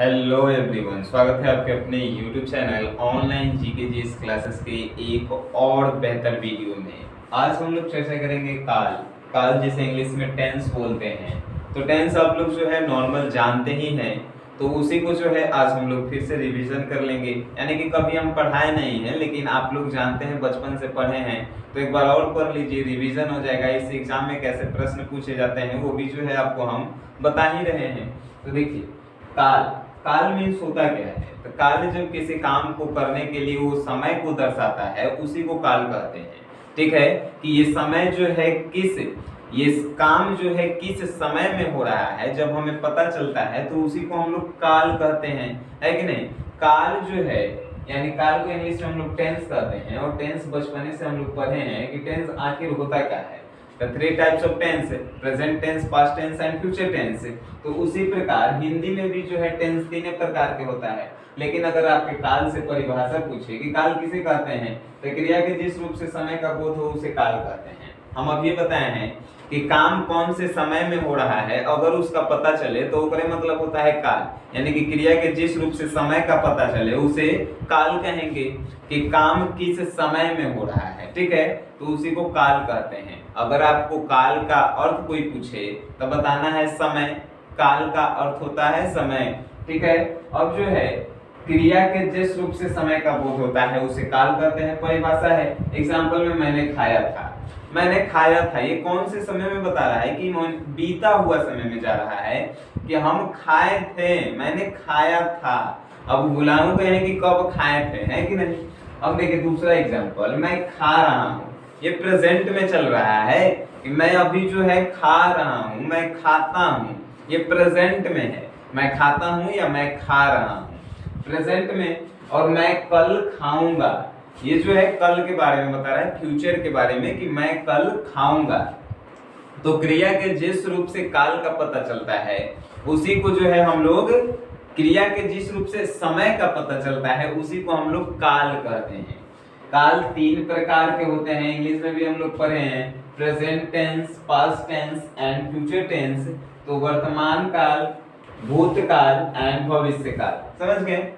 Hello everyone, स्वागत है आपके अपने YouTube channel online GK GS classes के एक और बेहतर वीडियो में। आज हम लोग चर्चा करेंगे काल। काल जिसे इंग्लिश में टेंस बोलते हैं। तो टेंस आप लोग जो है नॉर्मल जानते ही हैं, तो उसी को जो है आज हम लोग फिर से रिवीजन कर लेंगे। यानी कि कभी हम पढ़ाए नहीं हैं, लेकिन आप लोग जानते हैं, बचपन से पढ़े हैं, तो एक बार और पढ़ लीजिए, रिवीजन हो जाएगा। इस एग्जाम में कैसे प्रश्न पूछे जाते हैं वो भी जो है आपको हम बता ही रहे हैं। तो देखिए, काल काल मीन्स होता क्या है। तो काल जब किसी काम को करने के लिए वो समय को दर्शाता है, उसी को काल कहते हैं। ठीक है कि ये समय जो है ये काम जो है किस समय में हो रहा है, जब हमें पता चलता है तो उसी को हम लोग काल कहते हैं, है कि नहीं। काल जो है यानी काल को इंग्लिश में हम लोग टेंस कहते हैं, और टेंस बचपने से हम लोग पढ़े हैं कि टेंस आखिर होता क्या है। The three types of tense, present tense, past tense and future tense। तो उसी प्रकार हिंदी में भी जो है टेंस तीन प्रकार के होता है। लेकिन अगर आपके काल से परिभाषा पूछे कि काल किसे कहते हैं, तो क्रिया के जिस रूप से समय का बोध हो उसे काल कहते हैं। हम अब ये बताए हैं कि काम कौन से समय में हो रहा है, अगर उसका पता चले तो उसका मतलब होता है काल। यानी कि क्रिया के जिस रूप से समय का पता चले उसे काल कहेंगे कि काम किस समय में हो रहा है। ठीक है, तो उसी को काल कहते हैं। अगर आपको काल का अर्थ कोई पूछे तो बताना है समय। काल का अर्थ होता है समय। ठीक है, अब जो है क्रिया के जिस रूप से समय का बोध होता है उसे काल कहते हैं। परिभाषा है, एग्जाम्पल में मैंने खाया था, ये कौन से समय में बता रहा है कि बीता हुआ समय में जा रहा है कि हम खाए थे, मैंने खाया था। अब बुलाऊं कहे कि कब खाए थे, है कि नहीं। अब देखिए दूसरा एग्जाम्पल, मैं खा रहा हूँ, ये प्रेजेंट में चल रहा है कि मैं अभी जो है खा रहा हूँ, मैं खाता हूँ, ये प्रेजेंट में है। मैं खाता हूँ या मैं खा रहा हूँ, प्रेजेंट में। और मैं कल खाऊंगा, ये जो है कल के बारे में बता रहा है, फ्यूचर के बारे में कि मैं कल खाऊंगा। तो क्रिया के जिस रूप से काल का पता चलता है उसी को जो है हम लोग, क्रिया के जिस रूप से समय का पता चलता है उसी को हम लोग काल कहते हैं। काल तीन प्रकार के होते हैं, इंग्लिश में भी हम लोग पढ़े हैं, present tense, past tense and future tense. तो वर्तमान काल, भूतकाल एंड भविष्य काल। समझ गए।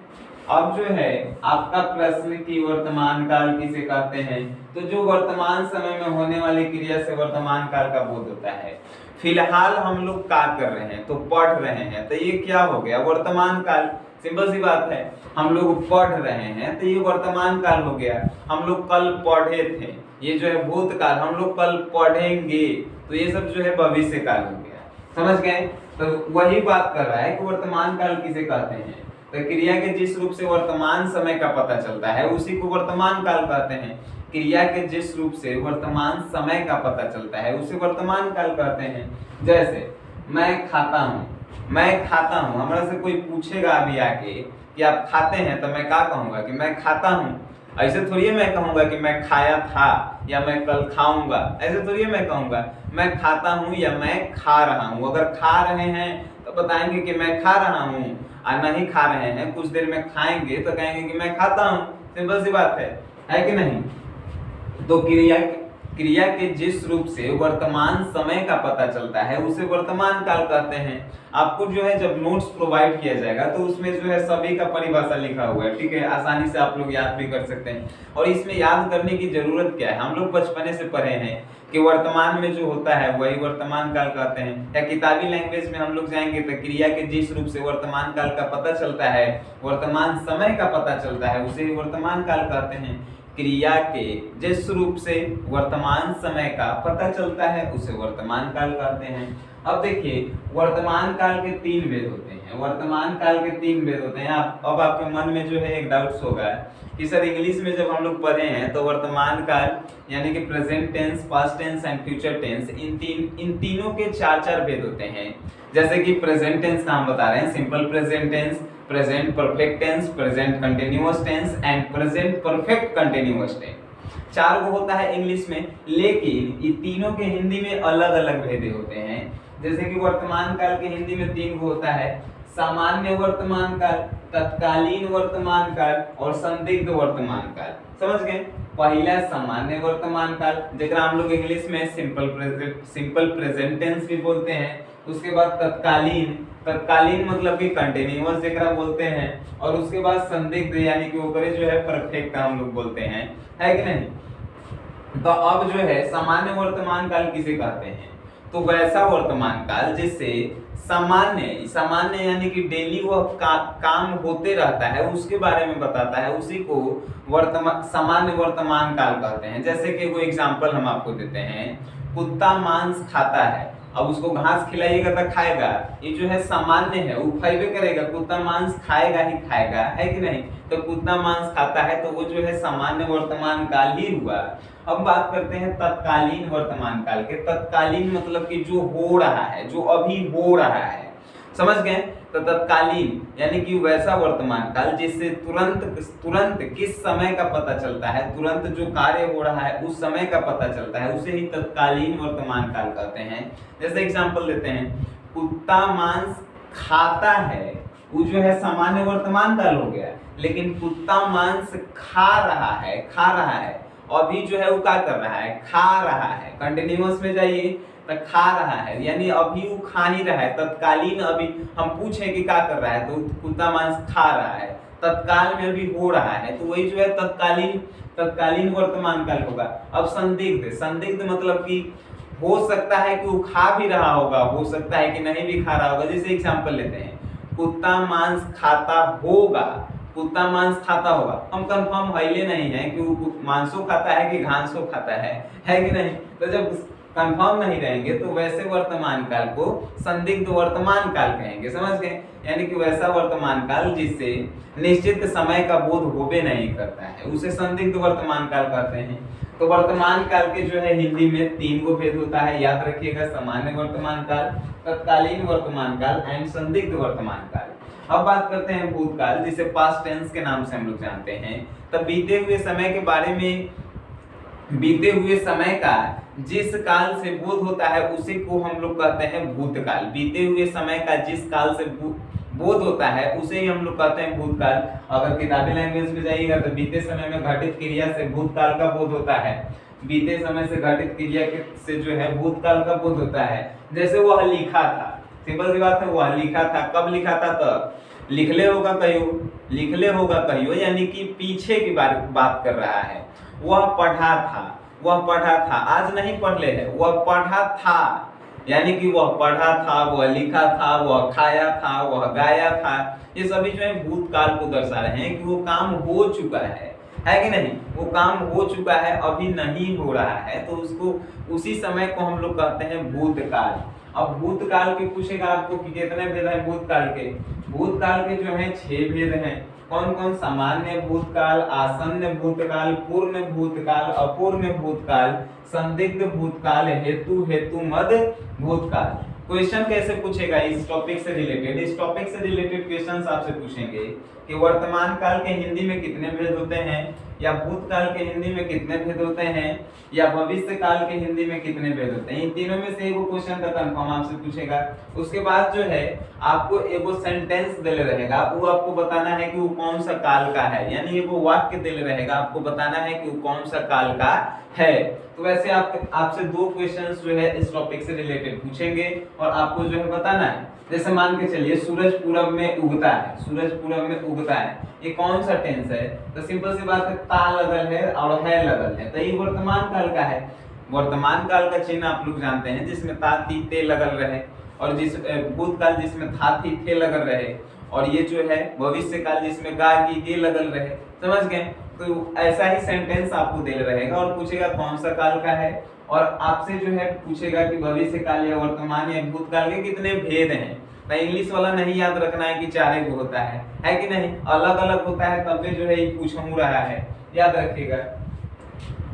अब जो है आपका प्रश्न कि वर्तमान काल किसे कहते हैं, तो जो वर्तमान समय में होने वाली क्रिया से वर्तमान काल का बोध होता है। फिलहाल हम लोग क्या कर रहे हैं, तो पढ़ रहे हैं, तो ये क्या हो गया, वर्तमान काल। सिंपल सी बात है, हम लोग पढ़ रहे हैं तो ये वर्तमान काल हो गया। हम लोग कल पढ़े थे, ये जो है भूतकाल, हम लोग कल पढ़ेंगे, तो ये सब जो है भविष्य काल हो गया। समझ गए। तो वही बात कर रहा है कि वर्तमान काल किसे कहते हैं। तो क्रिया के जिस रूप से वर्तमान समय का पता चलता है उसी को वर्तमान काल कहते हैं। क्रिया के जिस रूप से वर्तमान समय का पता चलता है उसे वर्तमान काल कहते हैं। जैसे मैं खाता हूँ, हमारा से कोई पूछेगा अभी आके कि आप खाते हैं, तो मैं क्या कहूंगा कि मैं खाता हूँ। ऐसे थोड़ी मैं कहूंगा कि मैं खाया था या मैं कल खाऊंगा, ऐसे थोड़ी मैं कहूंगा। मैं खाता हूँ या मैं खा रहा हूँ। अगर खा रहे हैं तो बताएंगे कि मैं खा रहा हूँ, और नहीं खा रहे हैं, कुछ देर में खाएंगे तो कहेंगे कि मैं खाता हूँ। सिंपल सी बात है कि नहीं। तो क्रिया के जिस रूप से वर्तमान समय का पता चलता है उसे वर्तमान काल कहते हैं। आपको जो है जब नोट्स प्रोवाइड किया जाएगा तो उसमें जो है सभी का परिभाषा लिखा हुआ है। ठीक है, आसानी से आप लोग याद भी कर सकते हैं। और इसमें याद करने की जरूरत क्या है, हम लोग बचपने से पढ़े हैं कि वर्तमान में जो होता है वही वर्तमान काल कहते हैं। या किताबी लैंग्वेज में हम लोग जाएंगे तो क्रिया के जिस रूप से वर्तमान काल का पता चलता है, वर्तमान समय का पता चलता है, उसे वर्तमान काल कहते हैं। क्रिया के जिस रूप से वर्तमान समय का पता चलता है उसे वर्तमान काल कहते हैं। अब देखिए, वर्तमान काल के तीन भेद होते हैं। वर्तमान काल के तीन भेद होते हैं। अब आपके मन में जो है एक डाउट्स होगा कि सर इंग्लिश में जब हम लोग पढ़े हैं तो वर्तमान काल यानी कि present tense, past tense and future tense, इन तीनों के चार भेद होते हैं। जैसे कि प्रेजेंट टेंस का हम बता रहे हैं, simple present tense, present perfect tense, present continuous tense and present perfect continuous tense. चार वो होता है इंग्लिश में, लेकिन ये तीनों के हिंदी में अलग अलग भेदे होते हैं। जैसे कि वर्तमान काल के हिंदी में तीन को होता है, सामान्य वर्तमान काल, तत्कालीन वर्तमान काल और संदिग्ध वर्तमान काल। समझ गए। पहला सामान्य वर्तमान काल, जरा हम लोग इंग्लिश में सिंपल प्रेजेंट टेंस भी बोलते हैं, उसके बाद तत्कालीन, तत्कालीन मतलब कि कंटिन्यूअस जेकरा बोलते हैं, और उसके बाद संदिग्ध यानी कि ओकरे जो है परफेक्ट हम लोग बोलते हैं, है कि नहीं। तो अब जो है सामान्य वर्तमान काल किसे कहते हैं, तो वैसा वर्तमान काल जिससे सामान्य, सामान्य यानी कि डेली वह काम होते रहता है उसके बारे में बताता है, उसी को वर्तमान सामान्य वर्तमान काल कहते हैं। जैसे कि कोई एग्जांपल हम आपको देते हैं, कुत्ता मांस खाता है, अब उसको घास खिलाइएगा तो खाएगा, ये जो है सामान्य है, वो खाइबे करेगा, कुत्ता मांस खाएगा ही खाएगा, है कि नहीं। तो कुत्ता मांस खाता है तो वो जो है सामान्य वर्तमान काल ही हुआ। अब बात करते हैं तत्कालीन वर्तमान काल के। तत्कालीन मतलब कि जो हो रहा है, जो अभी हो रहा है, समझ गए। तो तत्कालीन यानी कि वैसा वर्तमान काल जिससे तुरंत तुरंत किस समय का पता चलता है, तुरंत जो कार्य हो रहा है उस समय का पता चलता है, उसे ही तत्कालीन वर्तमान काल कहते हैं। जैसे एग्जांपल देते हैं, कुत्ता मांस खाता है, वो जो है सामान्य वर्तमान काल हो गया, लेकिन कुत्ता मांस खा रहा है, अभी जो है वो क्या कर रहा है, खा रहा है। कंटिन्यूअस में जाइए तो खा रहा है, यानी अभी वो खा ही रहा है। तत्कालीन अभी हम पूछे कि क्या कर रहा है, तो कुत्ता मांस खा रहा है, तत्काल में अभी हो रहा है, तो वही जो है तत्कालीन वर्तमान काल होगा। अब संदिग्ध, संदिग्ध मतलब कि हो सकता है कि वो खा भी रहा होगा, हो सकता है कि नहीं भी खा रहा होगा। जैसे एग्जांपल लेते हैं, कुत्ता मांस खाता होगा, कुत्ता मांस खाता होगा, हम कंफर्म हईले नहीं है कि वो मांसो खाता है कि घासो खाता है कि नहीं। तो जब कंफर्म नहीं रहेंगे तो वैसे वर्तमान काल को संदिग्ध वर्तमान काल कहेंगे, समझ गए। यानी कि वैसा वर्तमान काल जिससे निश्चित समय का बोध होबे नहीं करता है, उसे संदिग्ध वर्तमान काल कहते हैं। तो वर्तमान काल के जो है हिंदी में 3 गो भेद होता है, याद रखिएगा, सामान्य वर्तमान काल, तत्कालीन वर्तमान काल एंड संदिग्ध वर्तमान काल। अब बात करते हैं भूतकाल, जिसे पास्ट टेंस के नाम से हम लोग जानते हैं। तब बीते हुए समय के बारे में, बीते हुए समय का जिस काल से बोध होता है उसी को हम लोग कहते हैं भूतकाल। बीते हुए समय का जिस काल से बोध होता है उसे ही हम लोग कहते हैं भूतकाल। अगर किताबी लैंग्वेज में जाइएगा तो बीते समय में घटित क्रिया से भूतकाल का बोध होता है, बीते समय से घटित क्रिया से जो है भूतकाल का बोध होता है। जैसे वह लिखा था, सिंपल सी बात है, वह लिखा था, कब लिखा था, तब लिखले होगा कहियो, लिखले होगा कहियो, यानी कि पीछे की बात कर रहा है। वह पढ़ा था, वह पढ़ा था, आज नहीं पढ़ले है, वह पढ़ा था, यानी कि वह पढ़ा था, वह लिखा था, वह खाया था, वह गाया था। ये सभी जो है भूतकाल को दर्शा रहे हैं कि वो काम हो चुका है कि नहीं, वो काम हो चुका है, अभी नहीं हो रहा है, तो उसको उसी समय को हम लोग कहते हैं भूतकाल। अब भूतकाल के पूछेगा आपको कि कितने भेद हैं भूतकाल के। भूतकाल के जो है 6 भेद हैं। कौन कौन? सामान्य भूतकाल, आसन्न भूतकाल, पूर्ण भूतकाल, अपूर्ण भूतकाल, संदिग्ध भूतकाल, हेतु मद भूतकाल। क्वेश्चन कैसे पूछेगा इस टॉपिक से रिलेटेड? इस टॉपिक से रिलेटेड क्वेश्चंस आपसे पूछेंगे कि वर्तमान काल के हिंदी में कितने भेद होते हैं, या भूतकाल के हिंदी में कितने भेद होते हैं, या भविष्य काल के हिंदी में कितने भेद होते हैं। इन तीनों में से एगो क्वेश्चन का कंफर्म आपसे पूछेगा। उसके बाद जो है आपको एगो सेंटेंस देले रहेगा, वो आपको बताना है कि वो कौन सा काल का है, यानी एगो वाक्य देले रहेगा, आपको बताना है कि वो कौन सा काल का है। तो वैसे आपसे 2 क्वेश्चंस जो है इस टॉपिक से रिलेटेड पूछेंगे और आपको जो है बताना है। जैसे मान के चलिए सूरज पूरब में उगता है, सूरज पूरब में उगता है, ये कौन सा टेंस है? तो सिंपल सी बात है, ता लगल है और है लगल है, तो ये वर्तमान काल का है। वर्तमान काल का चिन्ह आप लोग जानते हैं, जिसमें ता ती ते लगल रहे, और जिस भूतकाल जिसमें था थी थे लगल रहे, और ये जो है भविष्य काल जिसमें गा की गे लगल रहे। समझ गए? तो ऐसा ही सेंटेंस आपको दे रहेगा और पूछेगा कौन सा काल का है, और आपसे जो है पूछेगा कि भविष्य काल या वर्तमान या भूतकाल के कितने भेद हैं। तो इंग्लिश वाला नहीं याद रखना है कि 4 एक होता है कि नहीं, अलग अलग होता है, तब जो है ये पूछ रहा है, याद रखिएगा।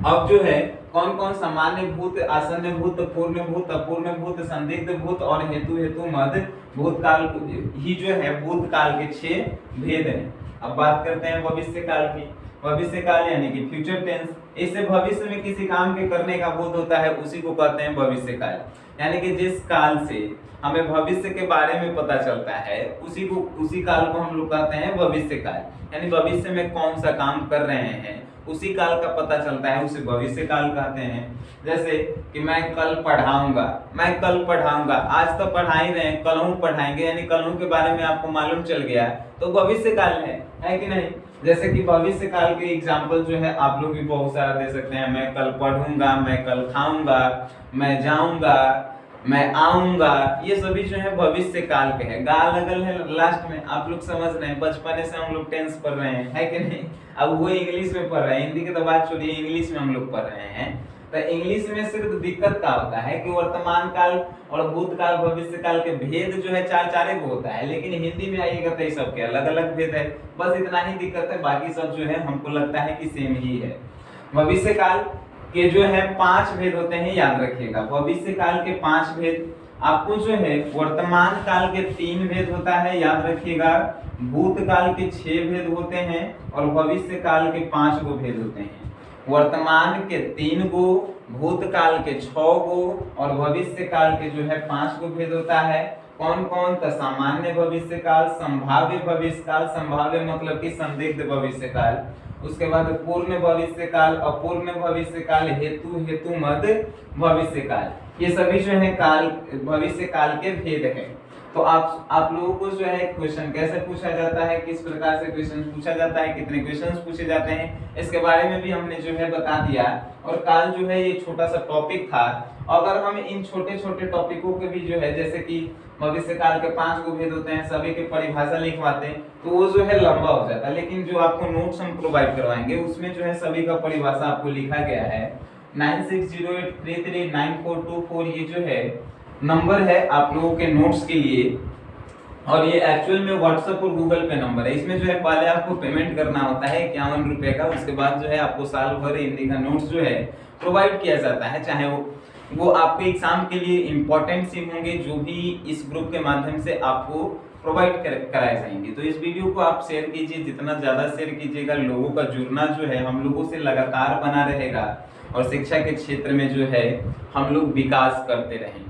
अब जो है कौन कौन सामान्य भूत, आसन्न भूत, पूर्ण भूत, अपूर्ण भूत, संदिग्ध भूत और हेतु मद भूतकाल ही जो है भूतकाल के 6 भेद हैं। अब बात करते हैं भविष्य काल की। भविष्य काल यानी कि फ्यूचर टेंस, इससे भविष्य में किसी काम के करने का बोध होता है, उसी को कहते हैं भविष्य काल। यानी कि जिस काल से हमें भविष्य के बारे में पता चलता है उसी काल को हम लोग कहते हैं भविष्य काल। यानी भविष्य में कौन सा काम कर रहे हैं उसी काल का पता चलता है, उसे भविष्य काल कहते हैं। जैसे कि मैं कल पढ़ाऊंगा, मैं कल पढ़ाऊंगा, आज तो पढ़ा ही रहे हैं, कल पढ़ाएंगे, यानी कल के बारे में आपको मालूम चल गया, तो भविष्य काल है कि नहीं। जैसे कि भविष्य काल के एग्जाम्पल जो है आप लोग भी बहुत सारा दे सकते हैं। मैं कल पढ़ूंगा, मैं कल खाऊंगा, मैं जाऊंगा, मैं आऊंगा, ये सभी जो है भविष्य काल के हैं। गा लगल है लास्ट में, आप लोग समझ रहे हैं, बचपन से हम लोग टेंस पढ़ रहे हैं, है कि नहीं। अब वो इंग्लिश में पढ़ रहे हैं, हिंदी की तो बात छोड़िए, इंग्लिश में हम लोग पढ़ रहे हैं। तो इंग्लिश में सिर्फ दिक्कत क्या होता है कि वर्तमान काल और भूतकाल भविष्य काल के भेद जो है चार को होता है, लेकिन हिंदी में आइएगा तो सबके अलग अलग भेद है, बस इतना ही दिक्कत है, बाकी सब जो है हमको लगता है कि सेम ही है। भविष्य काल के जो है 5 भेद होते हैं, याद रखिएगा। भविष्य काल के 5 भेद, आपको जो है वर्तमान काल के 3 भेद होता है, याद रखिएगा। भूतकाल के 6 भेद होते हैं और भविष्य काल के 5 गो भेद होते हैं। वर्तमान के 3 गो, भूतकाल के 6 गो और भविष्य काल के जो है 5 गो भेद होता है। कौन कौन? तो सामान्य भविष्य काल, संभाव्य भविष्य काल, संभाव्य मतलब कि संदिग्ध भविष्य काल, उसके बाद पूर्ण भविष्य काल, अपूर्ण भविष्य काल, हेतु मद भविष्य काल। ये सभी जो है काल भविष्य काल के भेद हैं। तो आप लोगों को जो है क्वेश्चन कैसे पूछा जाता है, किस प्रकार से क्वेश्चन पूछा जाता है, कितने क्वेश्चंस पूछे जाते हैं, इसके बारे में भी हमने जो है बता दिया। और काल जो है ये छोटा सा टॉपिक था। अगर हम इन छोटे छोटे टॉपिकों के भी जो है, जैसे कि भविष्य काल के 5 गो भेद होते हैं, सभी के परिभाषा लिखवाते हैं, तो वो जो है लंबा हो जाता है। लेकिन जो आपको नोट्स हम प्रोवाइड करवाएंगे उसमें जो है सभी का परिभाषा आपको लिखा गया है। 9608339424 ये जो है नंबर है आप लोगों के नोट्स के लिए, और ये एक्चुअल में व्हाट्सएप और गूगल पे नंबर है। इसमें जो है पहले आपको पेमेंट करना होता है 51 रुपए का, उसके बाद जो है आपको साल भर हिंदी का नोट्स जो है प्रोवाइड किया जाता है, चाहे वो आपके एग्जाम के लिए इम्पोर्टेंट सी होंगे, जो भी इस ग्रुप के माध्यम से आपको प्रोवाइड कराए जाएंगे। तो इस वीडियो को आप शेयर कीजिए, जितना ज्यादा शेयर कीजिएगा, लोगों का जुड़ना जो है हम लोगों से लगातार बना रहेगा और शिक्षा के क्षेत्र में जो है हम लोग विकास करते रहेंगे।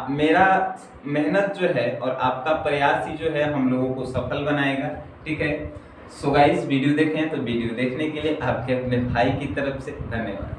मेरा मेहनत जो है और आपका प्रयास ही जो है हम लोगों को सफल बनाएगा, ठीक है। सो गाइस, वीडियो देखें तो वीडियो देखने के लिए आपके अपने भाई की तरफ से धन्यवाद।